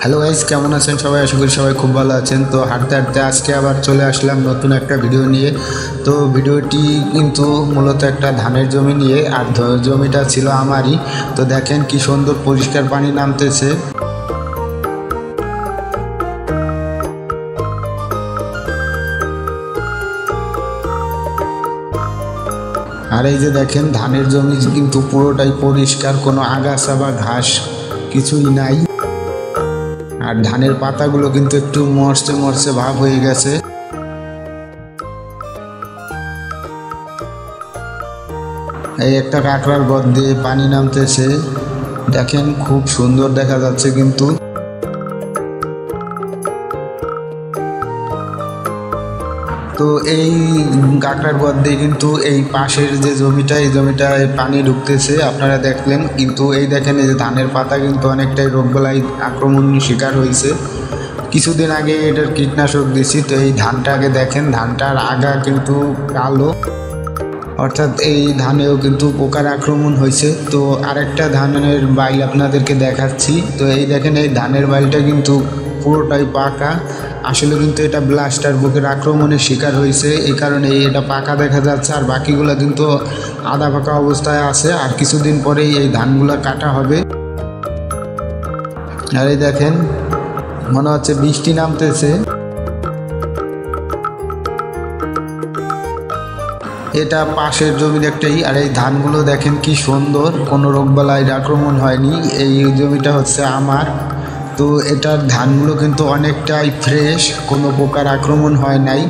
Hello guys, কেমন আছেন সবাই? আশা করি সবাই খুব ভালো আছেন। তো হাঁটতে হাঁটতে আজকে আবার চলে আসলাম নতুন একটা ভিডিও নিয়ে। তো ভিডিওটি কিন্তু মূলত একটা ধানের জমি নিয়ে, আর জমিটা ছিল আমারই। তো দেখেন কি সুন্দর পরিষ্কার পানি নামতেছে। আর এই যে দেখেন ধানের জমি কিন্তু পুরোটাই পরিষ্কার, কোনো আগাছা বা ঘাস কিছুই নাই। আর ধানের পাতাগুলো কিন্তু একটু মরচে মরচে ভাব হয়ে গেছে। এই একটা কাঁকড়ার গদ দিয়ে পানি নামতেছে, দেখেন খুব সুন্দর দেখা যাচ্ছে। কিন্তু তো এই কাঁকড়ার গদ দিয়ে কিন্তু এই পাশের যে জমিটা, এই জমিটায় পানি ঢুকতেছে, আপনারা দেখলেন। কিন্তু এই দেখেন এই যে ধানের পাতা কিন্তু অনেকটাই রোগবালাই আক্রমণ শিকার হয়েছে। কিছুদিন আগে এটার কীটনাশক দিছি। তো এই ধানটাকে দেখেন, ধানটার আগা কিন্তু কালো, অর্থাৎ এই ধানেও কিন্তু পোকার আক্রমণ হয়েছে। তো আরেকটা ধানের বাইল আপনাদেরকে দেখাচ্ছি। তো এই দেখেন এই ধানের বাইলটা কিন্তু পুরোটাই পাকা। আসলে কিন্তু এটা ব্লাস্টার পোকার আক্রমণের শিকার হয়েছে, এই কারণে এটা পাকা দেখা যাচ্ছে। আর বাকিগুলো কিন্তু আধা পাকা অবস্থায় আছে। আর কিছুদিন পরেই এই ধানগুলো কাটা হবে। আর এই দেখেন মনে হচ্ছে বৃষ্টি নামতেছে। এটা পাশের জমির একটাই। আর এই ধানগুলো দেখেন কি সুন্দর, কোনো রোগবালাইয়ের আক্রমণ হয়নি। এই জমিটা হচ্ছে আমার। তো এটার ধানগুলো কিন্তু অনেকটাই ফ্রেশ, কোনো পোকার আক্রমণ হয় নাই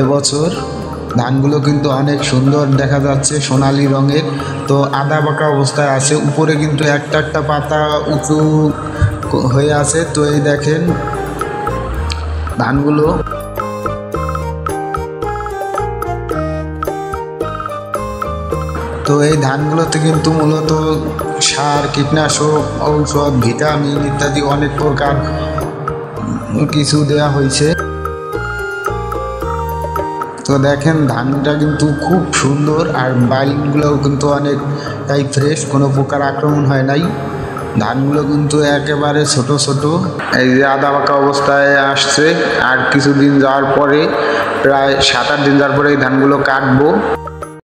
এবছর। ধানগুলো কিন্তু অনেক সুন্দর দেখা যাচ্ছে, সোনালি রঙের। তো আধা পাকা অবস্থায় আছে, উপরে কিন্তু একটা একটা পাতা উঁচু হয়ে আছে। তো এই দেখেন ধানগুলো। তো এই ধানগুলোতে কিন্তু মূলত সার, কীটনাশক, ঔষধ, ভিটামিন ইত্যাদি অনেক প্রকার কিছু দেওয়া হয়েছে। তো দেখেন ধানটা কিন্তু খুব সুন্দর, আর বাইলগুলোও কিন্তু অনেকটাই ফ্রেশ, কোনো প্রকার আক্রমণ হয় নাই। ধানগুলো কিন্তু একেবারে ছোট ছোট, এই যে আধা পাকা অবস্থায় আসছে। আর কিছুদিন যাওয়ার পরে, প্রায় 7-8 দিন যাওয়ার পরে এই ধানগুলো কাটবো।